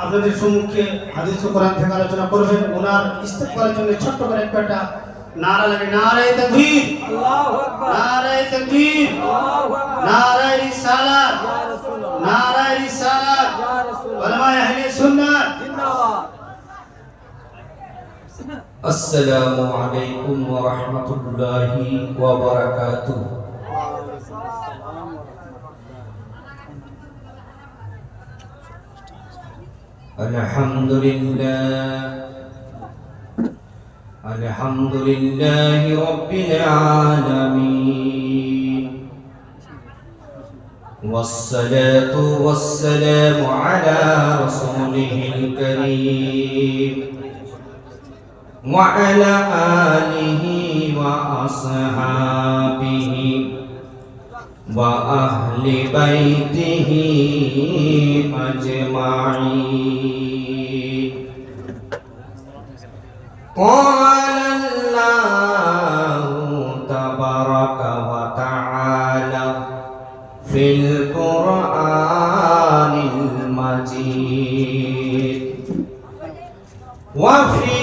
আপনাদের সম্মুখে হাদিস ও কোরআন থেকে আলোচনা করবেন। ওনার ইস্তেকবালের জন্য ছোট্ট করে একটা নারা লাগে, নারায়ে তাকবীর, আল্লাহু আকবার, নারায়ে তাকবীর, আল্লাহু আকবার, নারায়ে রিসালাত, ইয়া রাসূলুল্লাহ, নারায়ে রিসালাত, ইয়া রাসূলুল্লাহ, উলামায়ে আহলে সুন্নাহ জিন্দাবাদ। আসসালামু আলাইকুম ওয়া রাহমাতুল্লাহি ওয়া বারাকাতুহু। আলহামদুলিল্লাহি রাব্বিল আলামিন ওয়াসসালাতু ওয়াসসালামু আলা রাসূলিহিল কারীম ওয়া আলা আলিহি ওয়া আসহাবিহি ওয়া আহলি বাইতিহি আজমাইন। قال الله تبارك وتعالى في القرآن المجيد وفي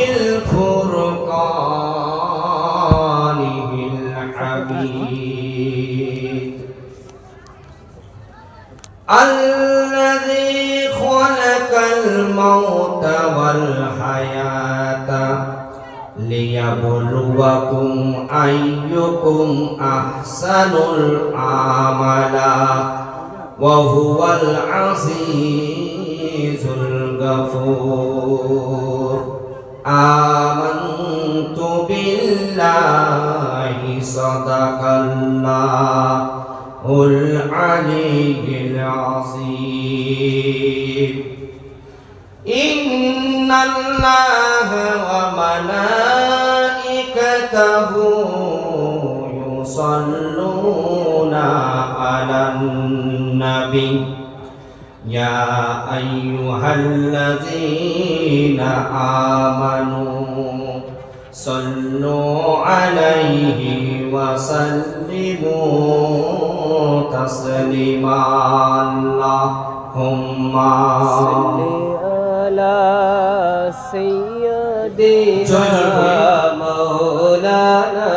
الفرقان الحميد الذي خلق الموت والحياة ليبلوكم أيكم أحسن عملا وهو العزيز الغفور. آمنت بالله صدق الله العلي العظيم. إن الله وملائكته يصلون على النبي يا أيها الذين آمنوا صلوا عليه وسلموا تسليما. اللهم سيدنا مولانا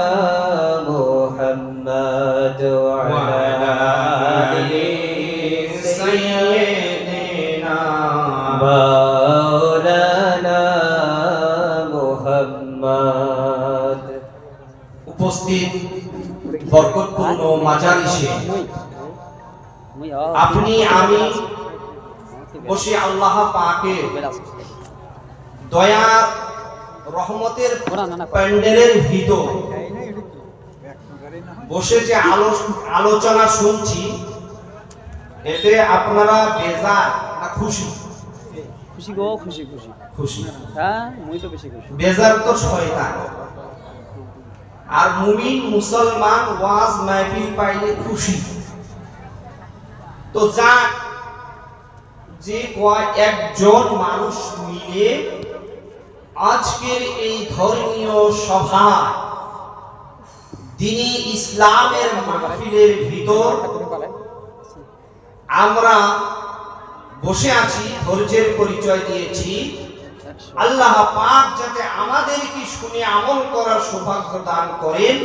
محمد وعلى آل سيدنا مولانا محمد. উপস্থিত বরকতপূর্ণ মাজালিসে আপনি আমি বসে আল্লাহ পাকের দয়া রহমতের প্যান্ডেলের ভিতর বসে যে আলোচনা শুনছি, এতে আপনারা বেজার না খুশি? খুশি গো, খুশি খুশি খুশি। হ্যাঁ, মুই তো বেশি খুশি। বেজার তো শয়তান, আর মুমিন মুসলমান ওয়াজ মাহফিল পাইলে খুশি। তো যা যে একজন মানুষ মিলে আজকের এই ধর্মীয় সভা দ্বীনি ইসলামের মাহফিলের ভিতর আমরা বসে আছি, ধৈর্যের পরিচয় দিয়েছি। আল্লাহ পাক যাতে আমাদেরকে শুনে আমল করার সৌভাগ্য দান করেন,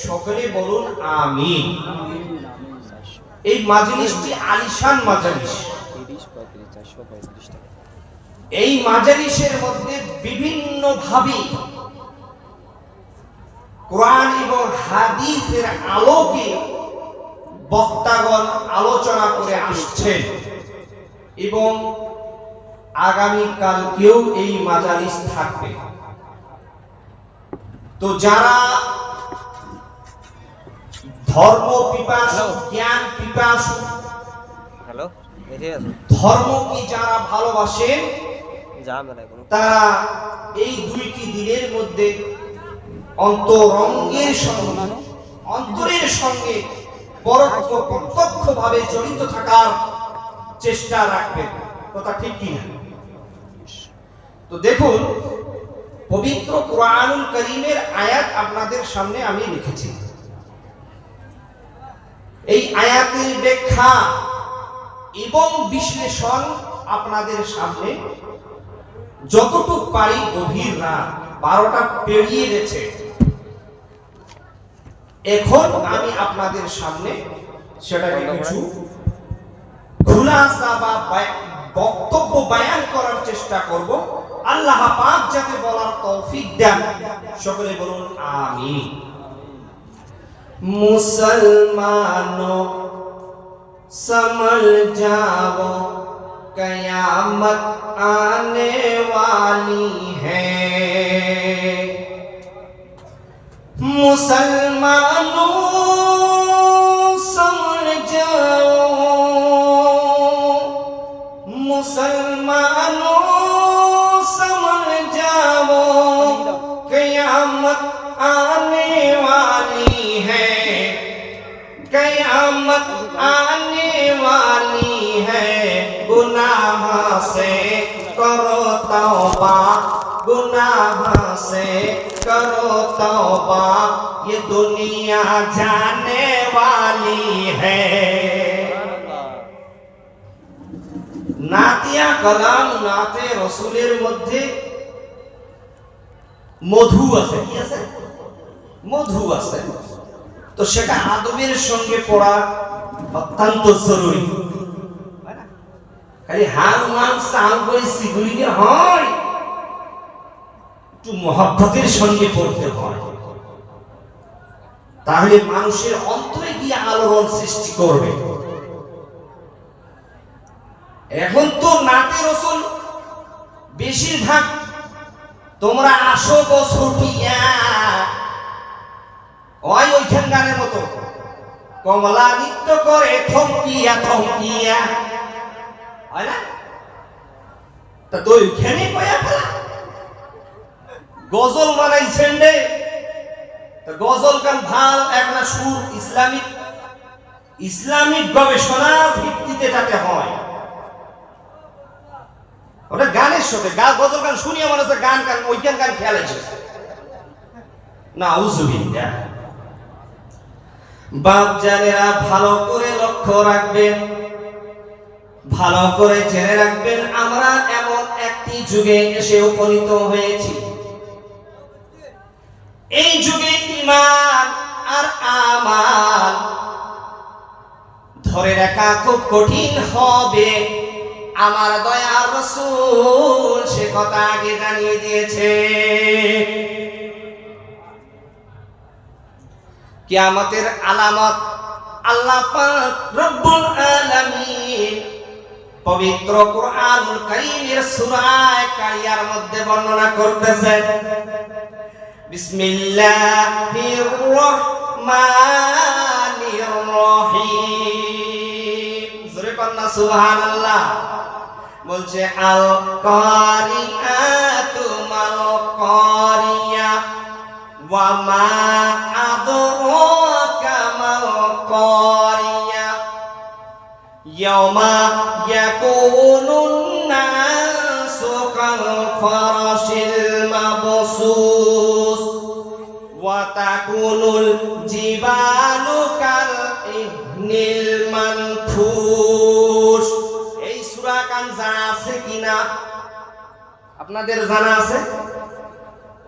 সকলে বলুন আমিন। এই মাজলিসটি আলিশান মাজলিস। এই মাজালিসের মধ্যে বিভিন্ন ভাবে কোরআন এবং হাদিসের আলোকে বক্তাগণ আলোচনা করে আসছেন এবং আগামী কালকেও এই মাজালিস থাকবে। তো যারা ধর্ম পিপাসু, জ্ঞান পিপাসু, ধর্ম কি যারা ভালোবাসেন, তারা এই দুইটি দিনের মধ্যে অন্তরের সঙ্গে প্রত্যক্ষ ভাবে জড়িত থাকার চেষ্টা রাখবেন। কথা ঠিক কিনা? তো দেখুন, পবিত্র কুরআনুল কারীমের আয়াত আপনাদের সামনে আমি লিখেছি। এই আয়াতের ব্যাখ্যা এবং বিশ্লেষণ আপনাদের সামনে যতটুকু পারি, গভীর রাত 12টা পেরিয়ে গেছে, এখন আমি আপনাদের সামনে সেটাকে কিছু খুলাসা বা বক্তব্য বয়ান করার চেষ্টা করব। আল্লাহ পাক যাতে বলার তৌফিক দেন, সকলে বলুন আমিন। মুসলমানো समझ जाओ कयामत आने वाली है। मुसलमानों समझ जाओ, मुसलमानों समझ जाओ कयामत आने वाली है, कयामत आने वाली है। गुनाह से करो तौबा, गुनाह से करो तौबा, ये दुनिया जाने वाली है। नातिया कलाम नाते रसूलेर मध्य मधु আছে, কি আছে? মধু আছে। তো সেটা আদবের সঙ্গে পড়া অত্যন্ত জরুরি। খালি হার মান সাল করে সিগুলিকে হয়, একটু মহব্বতের সঙ্গে পড়তে হয়, তাহলে মানুষের অন্তরে গিয়ে আলোড়ন সৃষ্টি করবে। এখন তো নাতে রসুল বেশিরভাগ তোমরা আসো গো ছুটিয়া, ওইখান গানের মতো কমলা নৃত্য করে থমকিয়া থমকিয়া, হয় না? তা তো ওইখানে কয়া ফেলা গজল বানাইছেন রে। গজল গান ভাল একটা সুর ইসলামিক গবেষণা ভিত্তিতে যাতে হয়, ওটা গানের সাথে গজল গান শুনিয়ে মনে হচ্ছে গান ওইখান গান খেয়াল আছে না। উজুবিল্লাহ। বাপ জানেরা ভালো করে লক্ষ্য রাখবেন, ভালো করে জেনে রাখবেন, আমরা এমন একটি যুগে এসে উপনীত হয়েছি, এই যুগে ঈমান আর আমাল ধরে রাখা খুব কঠিন হবে। আমার দয়ার রাসূল সে কথা আগে জানিয়ে দিয়েছে। কিয়ামতের আলামত আল্লাহ পাক রব্বুল আলামিন পবিত্র কুরআনুল কারীমের সূরা কারিয়ার মধ্যে বর্ণনা করতেছেন। বিসমিল্লাহির রহমানির রহিম, জোরে কন্না সুবহানাল্লাহ। বলছে আল কারিআতু মাল কারিয়া ওয়া মা আদরাকা মাল কারিয়া ইয়াউমা ইয়াকুনুন নাসু কাল ফারাশিল মাবসুস ওয়া তাকুনুল জিবালু কাল ইহনিল মানফুস। এই সূরা কান জানা আছে কিনা আপনাদের? জানা আছে?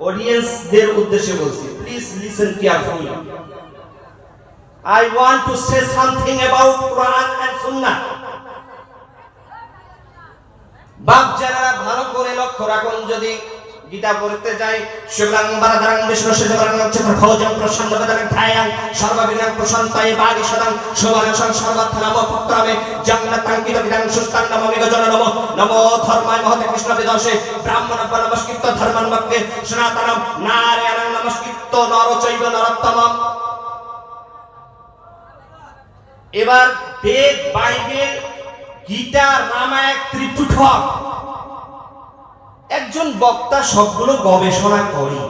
অডিয়েন্সদের উদ্দেশ্যে বলছি, please listen carefully. I want to say something about Quran and Sunnah. বাপ যারা ভালো করে লক্ষ্য রাখুন, যদি গীতা পড়তে যাই, সুবলাং বারাদারাং বিষ্ণু সজবরাং চক্র খোজং প্রসন্ন বদনাং ঠায়াং সর্ববিনাং প্রশান্তায় বাগি সদাং সবারসং সর্বত্রাম পুত্রামে জান্নাতাং কিরবিদাং সুস্তাং নমো মেঘজন নমো নমো ধর্মায় মহতে কৃষ্ণ বিদর্শে ব্রাহ্মণব্য নমস্কৃত্য ধর্মং মক্কে সনাতনম নারায়ণং নমস্কৃত্য নরচৈব নরোত্তমম। এবার বেদ, বাইবেল, গীতা, রামায়ণ, ত্রিপিটক, একজন বক্তা সবগুলো গবেষণা করি,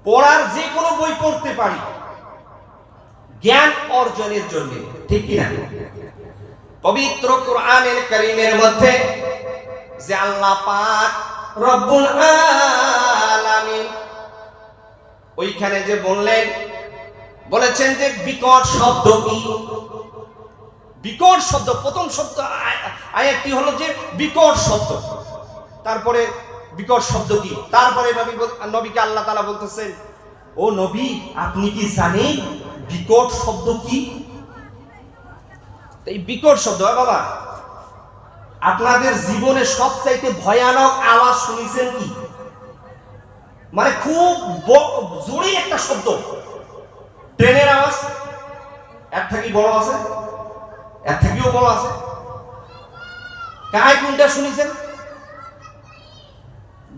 পড়ার যে কোনো বই পড়তে পারি জ্ঞান অর্জনের জন্য, ঠিক কিনা? পবিত্র কোরআনুল কারীমের মধ্যে যে আল্লাহ পাক রব্বুল আলামিন ওইখানে যে বলেছেন যে বিকট শব্দ কি, বিকট শব্দ, প্রথম শব্দ আয়াতটি হলো যে বিকট শব্দ। তারপরে বিকট শব্দ কি? তারপরে নবীকে আল্লাহ তাআলা বলতেছেন, ও নবী আপনি কি জানেন বিকট শব্দ কি? এই বিকট শব্দ, বাবা আপনাদের জীবনে সবচাইতে ভয়ানক আওয়াজ শুনেছেন কি? মানে খুব জোরে একটা শব্দ, ট্রেনের আওয়াজ, এর থেকে বড় আছে, এর থেকেও বড় আছে, কায় কোনটা শুনেছেন?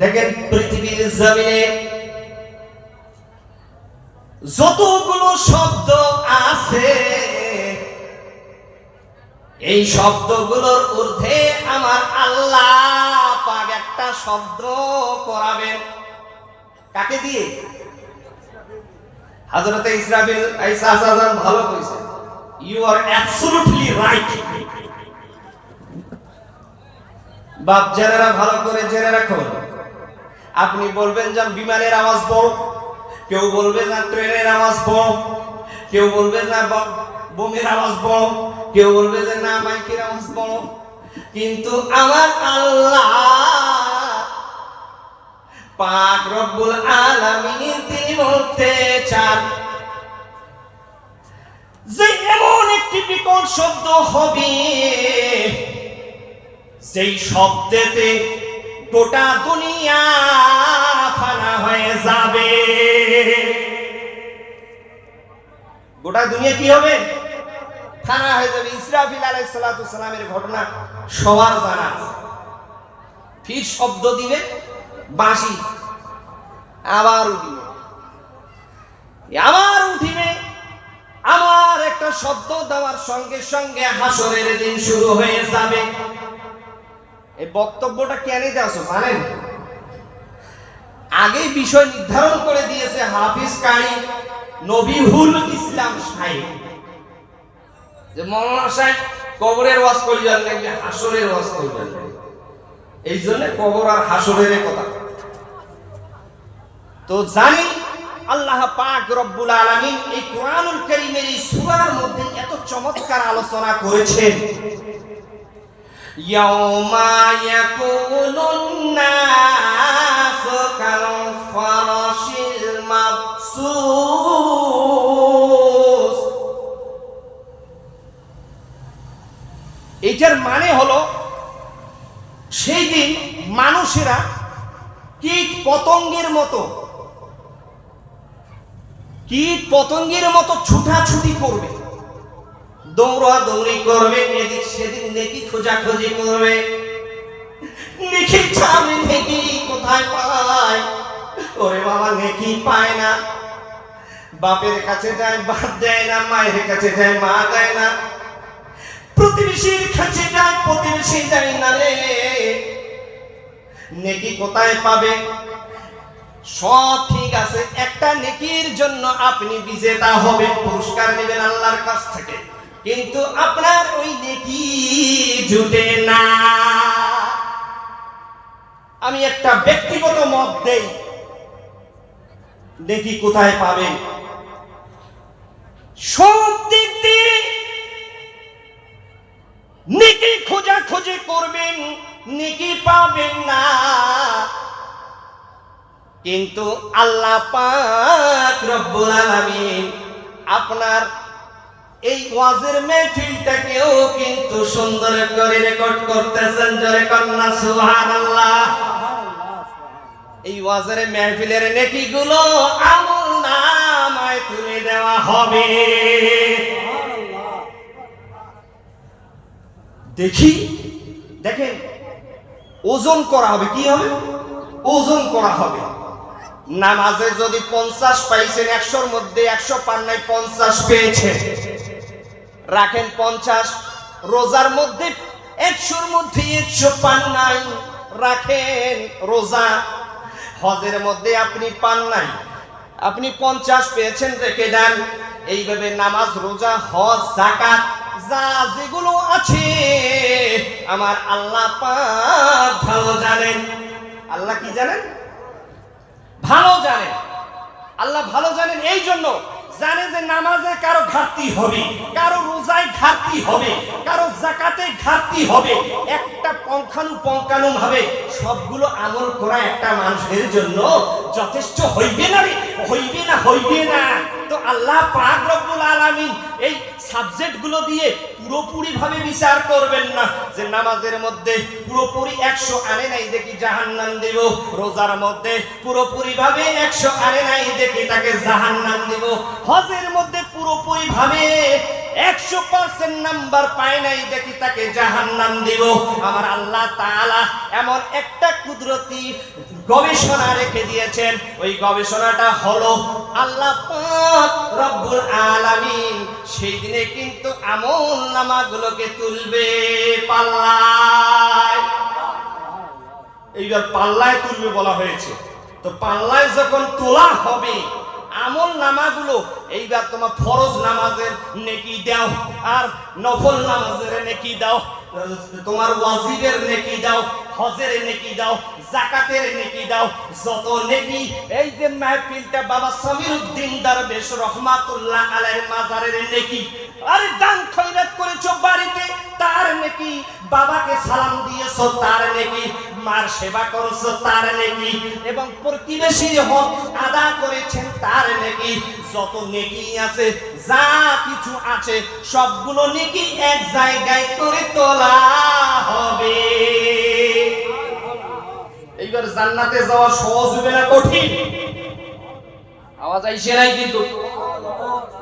দেখেন পৃথিবীর জমিনে যতগুলো শব্দ আছে এই শব্দগুলোর ঊর্ধ্বে আমার আল্লাহ পাক একটা শব্দ করাবেন। কাকে দিয়ে? হযরতে ইসরাফিল আলাইহিসসালাম ভালো কইছেন, ইউ আর অ্যাবসলিউটলি রাইট। বাপ যারা ভালো করে জেনে রাখুন, আপনি বলবেন যে বিমানের আওয়াজ বড়, কেউ বলবে না ট্রেনের আওয়াজ বড়, কেউ বলবে না বোমের আওয়াজ বড়, কেউ বলবে যে না মাইকের আওয়াজ বড়, কিন্তু আমার আল্লাহ পাক রব্বুল আলামিন তিনি বলতে চান যে এমন একটি বিকট শব্দ হবে সেই শব্দেতে গোটা দুনিয়া ফানা হয়ে যাবে। গোটা দুনিয়া কি হবে? ফানা হয়ে যাবে। ইসরাফিল আলাইহিস সালাতু সালামের ঘটনা সবার জানা আছে। ফির শব্দ দিবে বাঁশি, আবার উঠিবে, আবার উঠিবে, আমার একটা শব্দ দেওয়ার সঙ্গে সঙ্গে হাসরের দিন শুরু হয়ে যাবে। এই বক্তব্যটা কেন দেওয়া জানেন? আগে বিষয় নির্ধারণ করে দিয়েছে হাফিজ কারি নবিহুল ইসলাম সাহেব, যে মৌলানা সাহেব কবরের ওয়াজ করলেন নাকি হাসরের ওয়াজ করলেন, এই জন্য কবর আর হাসরের কথা। তো জানি আল্লাহ পাক রব্বুল আলামিন এই কোরআনুল কারীমের এই সূরার মধ্যে এত চমৎকার আলোচনা করেছেন। ইয়াউমা ইয়াকুনুন নাসু কাল ফারাশিল মাবসুস। এটার মানে হলো সেই দিন মানুষেরা কীট পতঙ্গের মতো ছুটাছুটি করবে, দৌড়াদৌড়ি করবে, এদিক সেদিক নেকি খোঁজাখুঁজি করবে। নেকি চাবে, নেকি কোথায় পায়? ওরে বাবা নেকি পায় না, বাপের কাছে যায় বাপ দেয় না, মায়ের কাছে যায় মা দেয় না, প্রতিবেশীর কাছে যায় প্রতিবেশী দেয় না রে। নেকি কোথায় পাবে? সব ঠিক আছে, একটা নেকির জন্য আপনি বিজেতা হবেন, পুরস্কার নেবেন আল্লাহর কাছ থেকে, কিন্তু আপনার ওই নেকি জুটে না। আমি একটা ব্যক্তিগত মত দেই, নেকি কোথায় পাবেন? সব দিক দিয়ে নেকি খোঁজাখুঁজি করবেন, নেকি পাবেন না, কিন্তু আল্লাহ পাক রব্বুল আলামিন আপনার এই ওয়াজের মেহফিলটাকেও কিন্তু সুন্দর করে রেকর্ড করতেছেন। জোরে কন্না সুবহানাল্লাহ। এই ওয়াজের মেহফিলের নেকিগুলো আমলনামায় তুলে দেওয়া হবে। দেখেন ওজন করা হবে। কি হবে? ওজন করা হবে। নামাজে যদি 50 পাইছেন, 100-র মধ্যে 100 পান নাই, 50 পেয়েছেন, রাখেন 50। রোজার মধ্যে 100-র মধ্যে 100 পান নাই, রাখেন রোজা। হজের মধ্যে আপনি পান নাই, আপনি 50 পেয়েছেন, রেখে দেন। এইভাবে নামাজ, রোজা, হজ, যাকাত যা যেগুলো আছে আমার আল্লাহ পাক ভালো জানেন। আল্লাহ কি জানেন? ভালো জানেন। আল্লাহ ভালো জানেন এই জন্য জানে যে নামাজে কারো ঘাটতি হবে, কারো রোজায় ঘাটতি হবে, কারো জাকাতে ঘাটতি হবে, একটা পঙ্খানুপঙ্খানু ভাবে সবগুলো আমল করা একটা মানুষের জন্য যথেষ্ট হইবে না রে, হইবে না, হইবে না। তো আল্লাহ পাক রব্বুল আলামিন এই সাবজেক্টগুলো দিয়ে পুরোপুরি ভাবে বিচার করবেন না যে নামাজের মধ্যে পুরোপুরি 100 আনে নাই দেখি জাহান্নাম দেব, রোজার মধ্যে পুরোপুরি ভাবে 100 আনে নাই দেখি তাকে জাহান্নাম দেব, হজের মধ্যে পুরোপুরি ভাবে 100% নাম্বার পায় নাই দেখি তাকে জাহান্নাম দেব। আমার আল্লাহ তাআলা এমন একটা কুদরতি গবেষণা রেখে দিয়েছেন, ওই গবেষণাটা হলো আল্লাহ পাক রব্বুল আলামিন সেই দিনে কিন্তু আমল নামাগুলোকে তুলবে পাল্লায়। এইবার পাল্লায় তুলবে বলা হয়েছে, তো পাল্লায় যখন তোলা হবে আমল নামাগুলো, এইবার তোমার ফরজ নামাজের নেকি দাও, আর নফল নামাজের নেকি দাও, তোমার ওয়াজিবের নেকি দাও, হজের নেকি দাও, যাকাতের নেকি দাও, যত নেকি এই যে মাহফিলটা বাবা সমীরউদ্দিন দরবেশ রহমাতুল্লাহ আলাইহির মাজারের নেকি, আরে দান খয়রাত করেছো বাড়িতে তার নেকি, বাবাকে সালাম দিয়েছো তার নেকি, মার সেবা করেছো তার নেকি, এবং প্রতিবেশীর হক আদা করেছেন তার নেকি, যত নেকি আছে যা কিছু আছে সবগুলো নেকি এক জায়গায় করে তোলা হবে। এইবার জান্নাতে যাওয়া সহজ হবে না কঠিন? আওয়াজ আইছে নাই কিন্তু,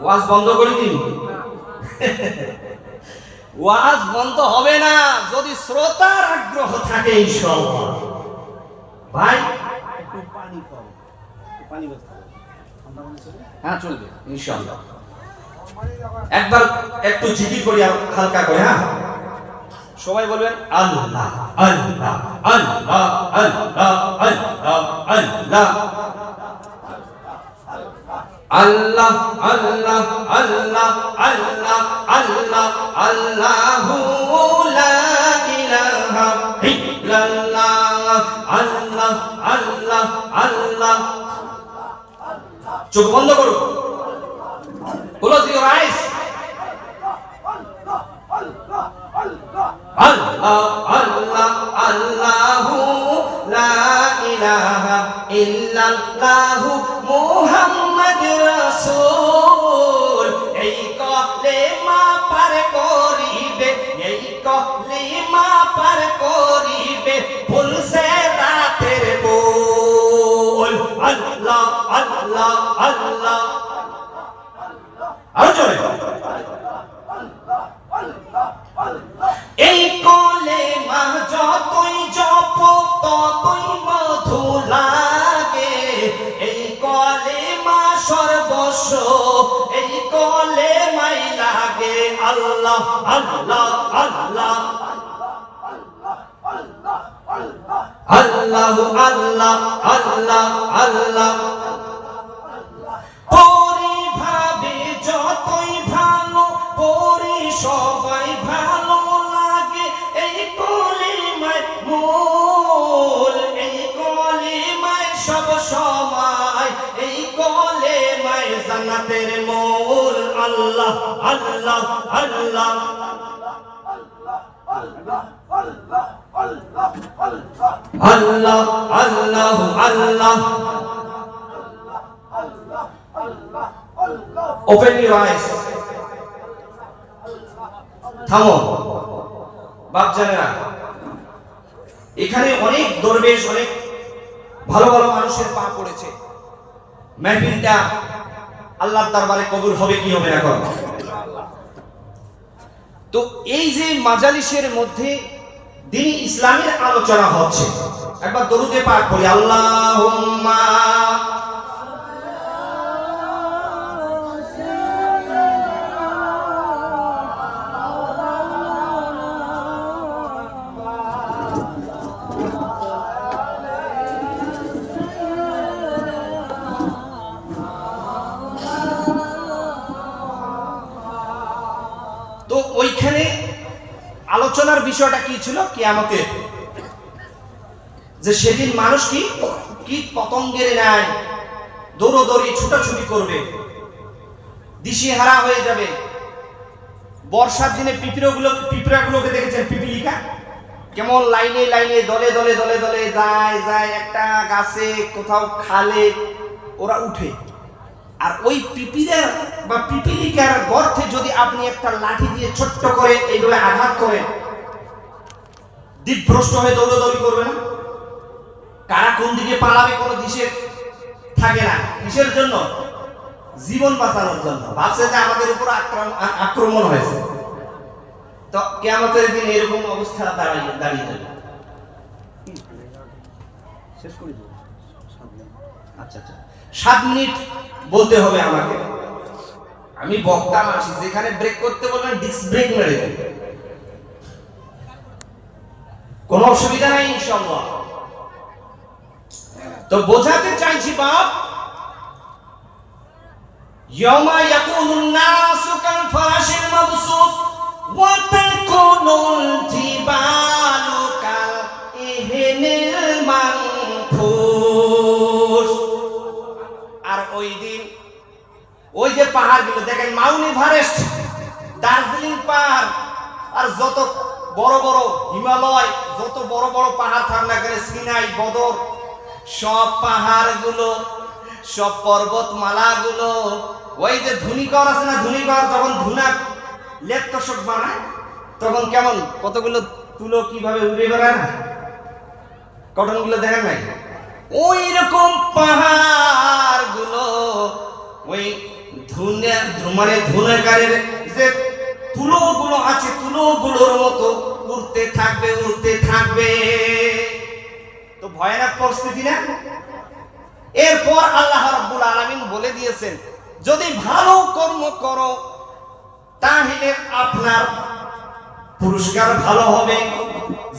ওয়াজ বন্ধ করে দিন। ওয়াজ বন্ধ হবে না যদি শ্রোতার আগ্রহ থাকে ইনশাআল্লাহ। ভাই একটু পানি খাও, পানি বের করো, হ্যাঁ চলবে ইনশাআল্লাহ। একবার একটু জিকির করি হালকা করে, হ্যাঁ সবাই বলবেন আল্লাহ আল্লাহ আল্লাহ আল্লাহ আল্লাহ আল্লাহ আল্লাহ আল্লাহ আল্লাহ আল্লাহ আল্লাহ আল্লাহু লা ইলাহা ইল্লাল্লাহ আল্লাহ আল্লাহ আল্লাহ। চোখ বন্ধ করো, ক্লোজ ইওর আইস। আল্লাহ আল্লাহ আল্লাহু লা ইলাহা ইল্লাল্লাহু মুহাম্মাদুর রাসূল। এই কলেমা পার করিবে, এই কলেমা পার করিবে ভুলছে রাতের বল। আল্লাহ আল্লাহ আল্লাহ, আর জোরে এই কলেমা যতই জপ ততই মধু লাগে, এই কলেমা সর্বস্ব, এই কলেমাই লাগে আল্লাহ আল্লাহ আল্লাহ আল্লাহ আল্লাহ আল্লাহ আল্লাহ। পরিভাবে যতই ভালো পরি সবাই ভালো লাগে, এই কলিমায় মূল, এই কলিমায় সব সময়, এই কলিমায় জান্নাতের মূল। আল্লাহ আল্লাহ আল্লাহ আল্লাহ আল্লাহ আল্লাহ। ওপেন ইউর আইস, থামো বাপজানেরা। এখানে অনেক দরবেশ, অনেক ভালো ভালো মানুষের পা পড়েছে। মাহফিলটা আল্লাহর দরবারে কবুল হবে কি হবে না কর। তো এই যে মাজালিসের মধ্যে দ্বীন ইসলামের আলোচনা হচ্ছে, একবার দরুদে পাক পড়ি। আল্লাহুম্মা তো ওইখানে আলোচনার বিষয়টা কি ছিল? কিয়ামতে, যে সেদিন মানুষ কি পতঙ্গের ন্যায় দৌড়দৌড়ি ছুটাছুটি করবে, দিশেহারা হয়ে যাবে। বর্ষার দিনে পিঁপড়াগুলোকে দেখেছেন, পিপিলিকা কেমন লাইনে লাইনে দলে দলে দলে দলে যায় যায় একটা গাছে কোথাও খালে ওরা উঠে। আর ওই পিপিলের বা পিপিলিকার গর্তে যদি আপনি একটা লাঠি দিয়ে ছোট্ট করে এইভাবে আঘাত করেন, দিকভ্রষ্ট হয়ে দৌড়াদৌড়ি করবে না? কারা কোন দিকে পালাবে কোনো দিশে থাকে না। কিসের জন্য? জীবন বাঁচানোর জন্য। ভাবছে যে আমাদের উপর আক্রমণ হয়েছে। তো কিয়ামতের দিন এরকম অবস্থা দাঁড়িয়ে যাবে। শেষ করে দিও। আচ্ছা 7 মিনিট বলতে হবে আমাকে। আমি বক্তা মাসি, যেখানে ব্রেক করতে বলবেন ডিস্ক ব্রেক মেরে দেব, কোনো অসুবিধা নাই ইনশাআল্লাহ। তো বোঝাতে চাইছি বাপ, ইয়ামা ইয়াকুনুন নাসু কাল ফারাশিল মাবসুস ওয়া তাকুনুল জিবালু কাল ইহনিল মানফুস। আর ওই দিন ওই যে পাহাড়গুলো দেখেন, মাউন্ট এভারেস্ট, দার্জিলিং পাহাড়, আর যত বড় বড় হিমালয়, যত বড় বড় পাহাড় থাক না কেন, সিনাই, বদর, সব পাহাড়গুলো, সব পর্বতমালাগুলো, ওই যে ধুনিকর আছে না, ধুনিকর যখন ধুনা লেপটসক বানায় তখন কেমন কতগুলো তুলো কিভাবে উড়ে বেড়ায় না, কটনগুলো দেখেন নাই? ওই রকম পাহাড়গুলো ওই ধুনাকারের যে তুলোগুলো আছে, তুলোগুলোর মতো উড়তে থাকবে উড়তে থাকবে। তো ভয়ানক পরিস্থিতি না? এরপর আল্লাহ রাব্বুল আলামিন বলে দিয়েছেন, যদি ভালো কর্ম করো তাহলে আপনার পুরস্কার ভালো হবে।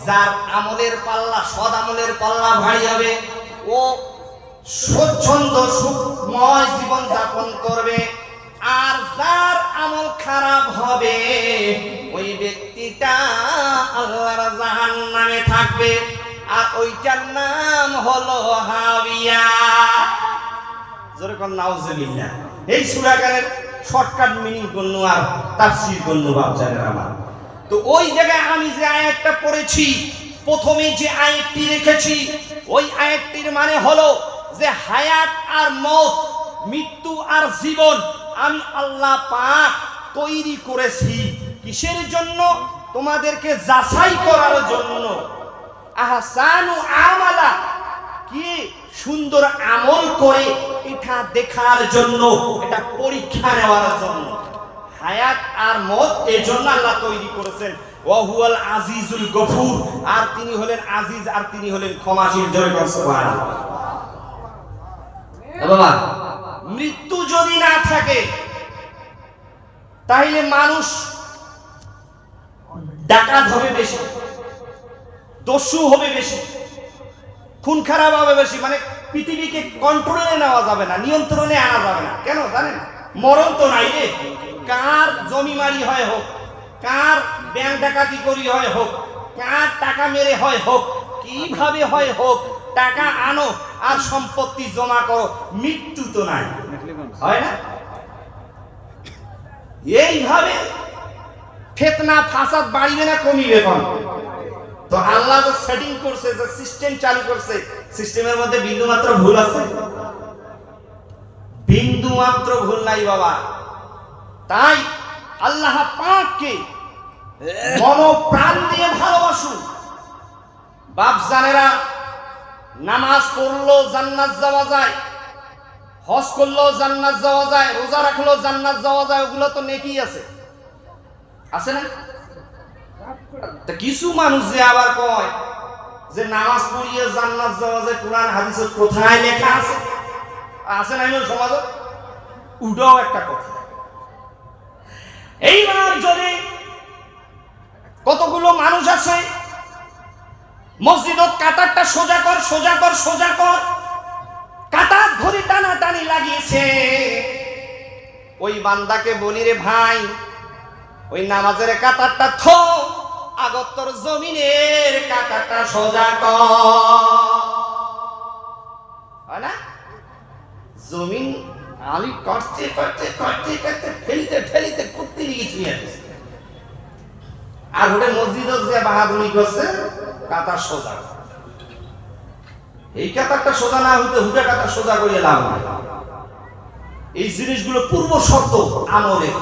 যার আমলের পাল্লা, সৎ আমলের পাল্লা ভারী হবে, ও স্বচ্ছন্দ সুখময় জীবন যাপন করবে। আর যার আমল খারাপ হবে ওই ব্যক্তিটা আল্লাহর জাহান্নামে থাকবে, আর ওইটার নাম হলো হাবিয়া। জোরে কোন নাউজুবিল্লাহ। এই সূরাটার শর্টকাট মিনিং করলো আর তাফসীর করলো বাপজানের আমার। তো ওই জায়গায় আমি যে আয়াতটা পড়েছি, প্রথমে যে আয়াতটি রেখেছি, ওই আয়াতটির মানে হলো যে হায়াত আর মওত, মৃত্যু আর জীবন আমি আল্লাহ পাক তৈরি করেছি। কিসের জন্য? তোমাদেরকে যাচাই করার জন্য। আহসানু আমালা, কি সুন্দর আমল করে এটা দেখার জন্য, এটা পরীক্ষা নেওয়ার জন্য। হায়াত আর মওত এই জন্য আল্লাহ তৈরি করেছেন। ওয়া হুয়াল আজিজুল গফুর, আর তিনি হলেন আজিজ, আর তিনি হলেন ক্ষমাশীল। জোরে বল সুবহানাল্লাহ। বাবা, মৃত্যু যদি না থাকে তাহলে মানুষ ডাকাত হবে বেশি, দস্যু হবে বেশি, খুন খারাপ হবে বেশি। মানে পৃথিবীকে কন্ট্রোলে নেওয়া যাবে না, নিয়ন্ত্রণে আনা যাবে না। কেন জানেন? মরণ তো নাই রে। কার জমিমারি হয় হোক, কার ব্যাংক ডাকাতি করি হয় হোক, কার টাকা মেরে হয় হোক, কিভাবে হয় হোক, টাকা আনো আর সম্পত্তি জমা করো, মৃত্যু তো নাই, হয় না? এইভাবে ফিতনা ফাসাদ বাড়িবে না কমিবে কোন? তো আল্লাহ যে সেটিং করছে, যে সিস্টেম চালু করছে, সিস্টেমের মধ্যে বিন্দু মাত্র ভুল আছে? বিন্দু মাত্র ভুল নাই বাবা। তাই আল্লাহ পাককে মন প্রাণ দিয়ে ভালোবাসুন। বাপ জানেরা, নামাজ পড়লো জান্নাত যাওয়া যায়, হজ করলো জান্নাত যাওয়া যায়, রোজা রাখলো জান্নাত যাওয়া যায়, ওগুলো তো নেকি আছে, আছে না? তা কিছু মানুষ যে আবার কয় যে নামাজ পড়িয়ে জান্নাত যাওয়া যায়, কোরআন হাদিসে কোথায় লেখা আছে? আছে না এমন সমাজ? উডাও একটা কথা। এইবার যদি কতগুলো মানুষ আছে মসজিদত কাতারটা সোজা কর সোজা কর সোজা কর, কাতার ধরে টানাটানি লাগিয়েছে, ওই বান্দাকে বলি রে ভাই, ওই নামাজের কাতারটা থো, আগত্তর জমিনের কাতারটা সোজা কর। হয় না? জমিন আমি করতে করতে করতে করতে ফেলিতে ফেলিতে করতে গেছি আর ওটা মসজিদ যে বাহাদুরি করছে কাতার সোজা এই কাতারটা সোজা না হইতে হুটা কাতার সোজা করে লাভ নাই এই জিনিসগুলো পূর্ব শর্ত আমলের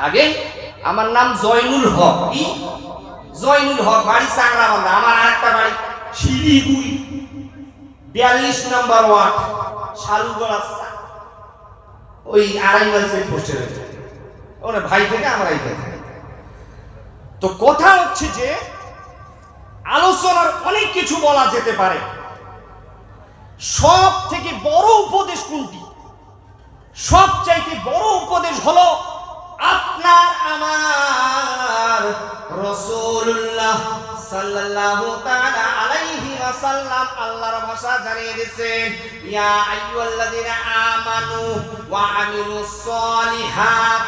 আগে আমার নাম জয়নুল হক কি জয়নুল হক বাড়ি চাংরা বান্ধা আমার আরেকটা বাড়ি শিলিগুড়ি 42 নম্বর ওয়ার্ড শালুগড়া ওই 2.5 মাইল চেক পোস্টে রয়েছে ওরা ভাই থেকে আমরা এই থেকে তো কথা হচ্ছে যে আলোচনার অনেক কিছু বলা যেতে পারে সব থেকে বড় উপদেশ কোনটি সবচাইতে বড় উপদেশ হলো আপনার আমার রাসূলুল্লাহ সাল্লাল্লাহু তাআলা আলাইহি ওয়াসাল্লাম আল্লাহর ভাষা জানিয়ে দিয়েছেন ইয়া আইয়ুহাল্লাযিনা আমানু ওয়া আমিলুস সলিহাত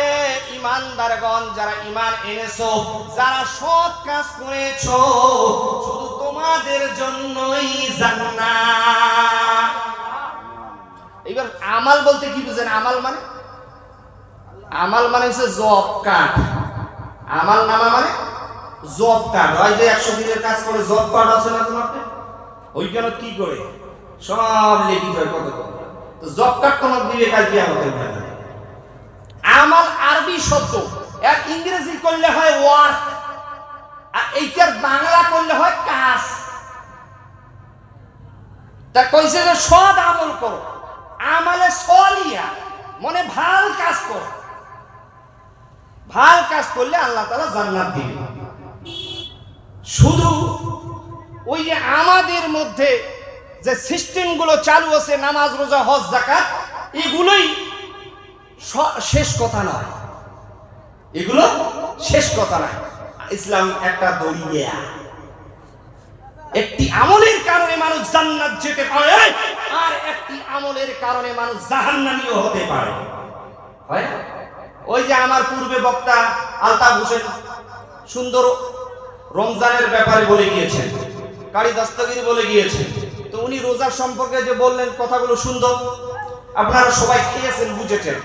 এ ঈমানদারগণ যারা ঈমান এনেছো যারা সৎ কাজ করেছো শুধু তোমাদের জন্যই জান্নাত এবার আমাল বলতে কি বুঝেন আমাল মানে হচ্ছে জব কার্ড আমাল নামা মানে জব কার্ড হয় যে 100 দিনের কাজ করে জব কার্ড আছে না তোমার ওইখানে কি করে সব লিখিত হয় কত তো জব কার্ড তোমার দিবে কাল কি আমাদের আমাল আরবি শব্দ এক ইংরেজি করলে হয় ওয়ার্ক আর এইটার বাংলা করলে হয় কাজ তা কইছে যে সৎ আমল করো আমালে সলিয়া মনে ভাল কাজ করো ভাল কাজ করলে আল্লাহ তাআলা জান্নাত দিবে শুধু ওই যে আমাদের মধ্যে যে সিস্টেমগুলো চালু আছে নামাজ রোজা হজ যাকাত এগুলোই শেষ কথা নয় এগুলো শেষ কথা নয় ইসলাম একটা দরিয়া একটি আমলের কারণে মানুষ জান্নাত যেতে পারে আর একটি আমলের কারণে মানুষ জাহান্নামীও হতে পারে হয় ওই যে আমার পূর্বে বক্তা আলতাফ হোসেন সুন্দর রমজানের ব্যাপারে বলে গিয়েছেন কারি দস্তগির বলে গিয়েছেন তো উনি রোজার সম্পর্কে যে বললেন কথাগুলো সুন্দর আপনারা সবাই খেয়েছেন বুঝেছেন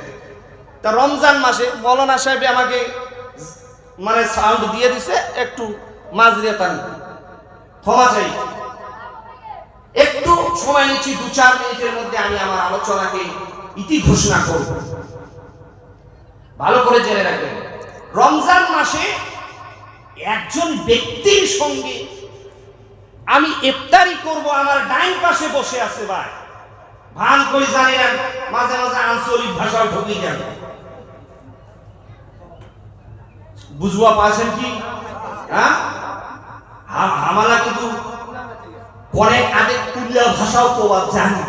তা রমজান মাসে মৌলানা সাহেব আমাকে মানে সাউন্ড দিয়ে দিছে একটু মাজরিয়াতান ক্ষমা চাই একটু সময় নিচ্ছি 2-4 মিনিটের মধ্যে আমি আমার আলোচনাকে ইতি ঘোষণা করব ভালো করে জেনে রাখবেন রমজান মাসে একজন ব্যক্তির সঙ্গে আমি ইফতারি করব আমার ডাইন পাশে বসে আছে ভাই ভান করে জানি না মাঝে মাঝে আঞ্চলিক ভাষাও ঢুকে যাবে বুঝবা পাচ্ছেন কি হ্যাঁ হামালা কিন্তু অনেক আগে কুলিয়া ভাষাও পাওয়া জানি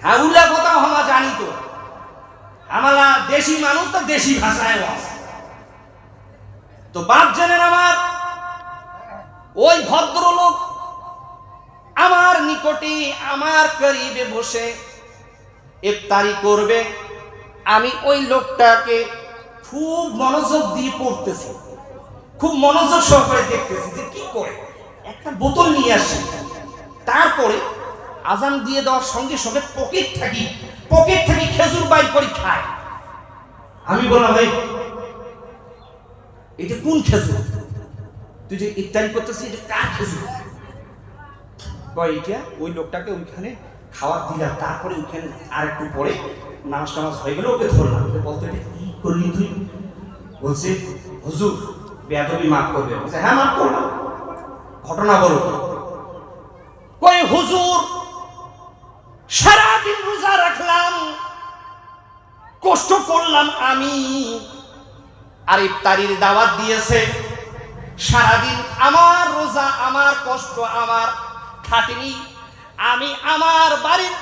হ্যাঁ উল্লা কথাও আমরা জানি তো আমারা দেশি মানুষ তো দেশি ভাষায় আছে তো বাপ জানেন আমার ওই ভদ্রলোক আমার নিকটে আমার করিবে বসে ইফতারি করবে আমি ওই লোকটাকে খুব মনোযোগ দিয়ে পড়তেছি খুব মনোযোগ সহকারে দেখতেছি যে কি করে একটা বোতল নিয়ে আসে তারপরে আজান দিয়ে দেওয়ার সঙ্গে সঙ্গে পকেট থেকে খেজুর বাইর করে খায় আমি বললাম ভাই এটা কোন খেজুর তুই যে ইফতারি করতেছিস এটা কার খেজুর কয় এটা ওই লোকটাকে ওইখানে খাওয়ার দিলাম তারপরে ওইখানে আর একটু পরে নামাজ টামাজ হয়ে গেল ওকে ধরলাম বলতে কি করলি তুই বলছে হুজুর বেয়াদবি মাফ করবে বলছে হ্যাঁ মাফ করলাম ঘটনা বলো কই হুজুর সারাদিন রোজা রাখলাম কষ্ট করলাম আমি আর ইফতারির দাওয়াত দিয়েছে সারাদিন আমার রোজা আমার কষ্ট আমার খাটনি আমি আমার বাড়ির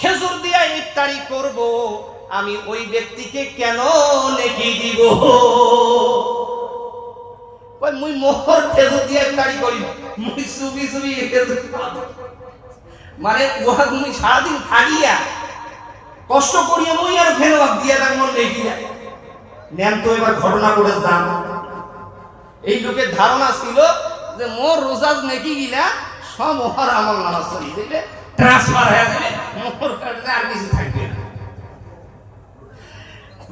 খেজুর দিয়ে ইফতারি করব আমি ওই ব্যক্তিকে কেন নেকি দিব ওই মুই মোহর খেজুর দিয়ে ইফতারি করি মুই সুবি খেজুর মানে ওহা মুই সারাদিন খাইয়া কষ্ট করিয়া মুই আর ফের দিয়ে তার মন নেকি নেন তো এবার ঘটনা করে যান এই লোকের ধারণা ছিল যে মোর রোজাজ নেকি গিলা সব ওহার আমল নামাজ চলি দিলে ট্রান্সফার হয়ে যাবে, মোহর কাটলে আর কিছু থাকবে না।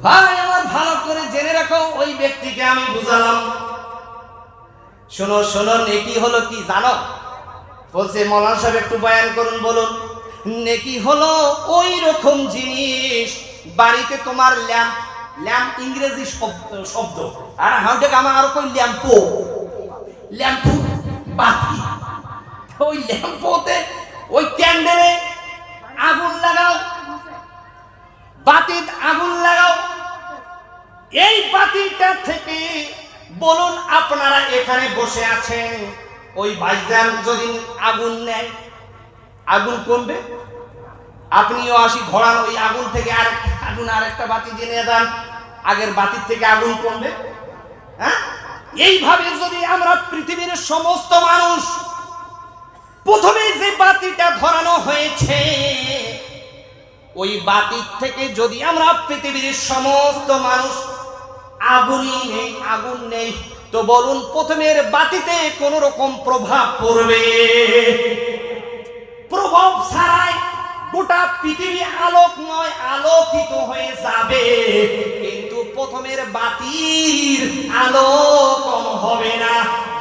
ভাই আমার ভালো করে জেনে রাখো, ওই ব্যক্তিকে আমি বুঝালাম, শোনো শোনো, নেকি হলো কি জানো? বলছে মৌলানা সাহেব একটু বয়ান করুন, বলুন। নেকি হলো ওই রকম জিনিস, বাড়িতে তোমার ল্যাম্প, ল্যাম্প ইংরেজি শব্দ, আর হাউডেক আমার আরো কই ল্যাম্পো, ল্যাম্পু বাতি, ওই ল্যাম্পোতে ওই ক্যান্ডেলে আগুন লাগাও, বাতিতে আগুন লাগাও। এই বাতিটা থেকে বলুন, আপনারা এখানে বসে আছেন, ওই ভাইজান যদি আগুন নেয়, আগুন কমবে? আপনিও আসি ধরান, ওই আগুন থেকে আরেকটা বাতি জ্বালিয়ে দেন, আগের বাতির থেকে আগুন কমবে? হ্যাঁ, এইভাবে যদি আমরা পৃথিবীর সমস্ত মানুষ, প্রথমে যে বাতিটা ধরানো হয়েছে ওই বাতির থেকে যদি আমরা পৃথিবীর সমস্ত মানুষ আগুন নেই, তো বলুন প্রথমের বাতিতে কোন রকম প্রভাব পড়বে? প্রভাব ছাড়াই গোটা পৃথিবী আলোকময়, আলোকিত হয়ে যাবে, কিন্তু প্রথমের বাতির আলো কম হবে না।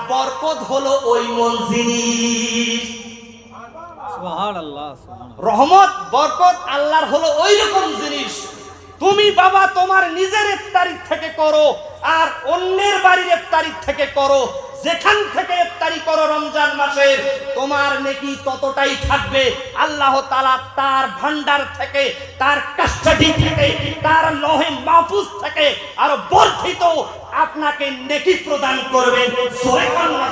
বরকত হলো ওই মূল জিনিস। সুবহানাল্লাহ, সুবহানাল্লাহ। রহমত বরকত আল্লাহর হলো ওই রকম জিনিস। তুমি বাবা তোমার নিজের ইফতারি থেকে করো আর অন্যের বাড়ির ইফতারি থেকে করো, যেখান থেকে ইফতারি করো রমজান মাসের, তোমার নেকি ততটাই থাকবে। আল্লাহ তাআলা তার ভান্ডার থেকে, তার কাস্টাডি থেকে, তার লৌহে মাহফুজ থেকে আরো বর্ধিত আপনাকে নেকি প্রদান করবেন। জোরে কান্না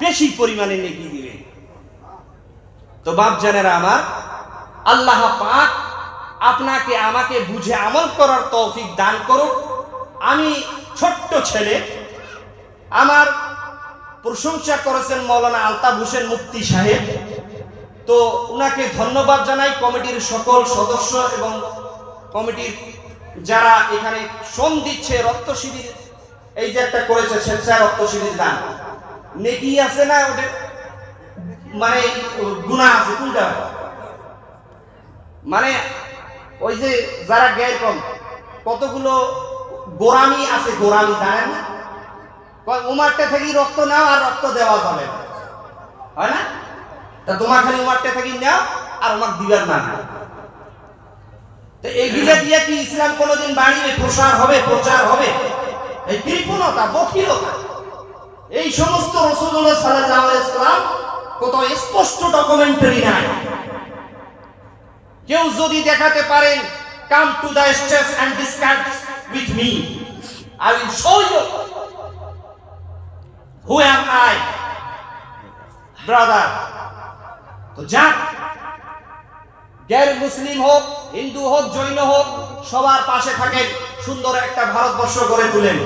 বেশি পরিমাণে নেকি দিবে। তো বাপ জানেরা আমার, আল্লাহ পাক আপনাকে আমাকে বুঝে আমল করার তৌফিক দান করুক। আমি ছোট্ট ছেলে, আমার প্রশংসা করেছেন মৌলানা আলতাফ হোসেন মুফতি সাহেব, তো উনাকে ধন্যবাদ জানাই। কমিটির সকল সদস্য এবং কমিটির যারা এখানে শ্রম দিচ্ছে, রক্ত শিবির এই যে একটা করেছে স্বেচ্ছা রক্ত শিবির দান, নেকি আছে না ওটা, মানে গুনাহ আছে কোনটা? মানে ওই যে যারা গ্যার কম, কতগুলো গোরামি আছে, গোরামি জানেন না? উমারটা থেকে রক্ত নাও আর রক্ত দেওয়া যাবে না, হয় না? তা তোমার খালি উমারটা থেকে নাও আর উমার দিবার না। তো এইগুলা দিয়ে কি ইসলাম কোনোদিন বাড়িবে, প্রসার হবে, প্রচার হবে? এই কৃপণতা, বখিলতা, এই সমস্ত রাসূলুল্লাহ সাল্লাল্লাহু আলাইহি ওয়াসাল্লাম কত স্পষ্ট ডকুমেন্টারি নাই। কেউ যদি দেখাতে পারেন, come to the stage and discuss with me, I will show you who am I brother. তো যাক, গ্যার মুসলিম হোক, হিন্দু হোক, জৈন হোক, সবার পাশে থাকেন, সুন্দর একটা ভারতবর্ষ গড়ে তুলেন।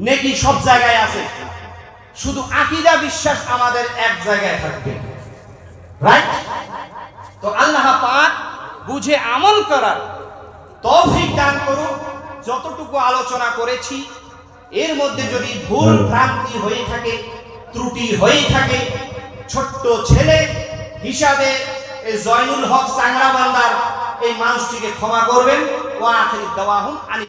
নেকি সব জায়গায় আছে, শুধু আকীদা বিশ্বাস আমাদের এক জায়গায় থাকবে, রাইট? তো আল্লাহ পাক বুঝে আমল করার তৌফিক দান করুন। যতটুকু আলোচনা করেছি এর মধ্যে যদি ভুল ভ্রান্তি হয়ে থাকে, ত্রুটি হয়ে থাকে, ছোট্ট ছেলে হিসাবে এই জয়নুল হক চাংরা বান্দার এই মানুষটিকে ক্ষমা করবেন। ওয়া আখিরু দাওয়াহুম।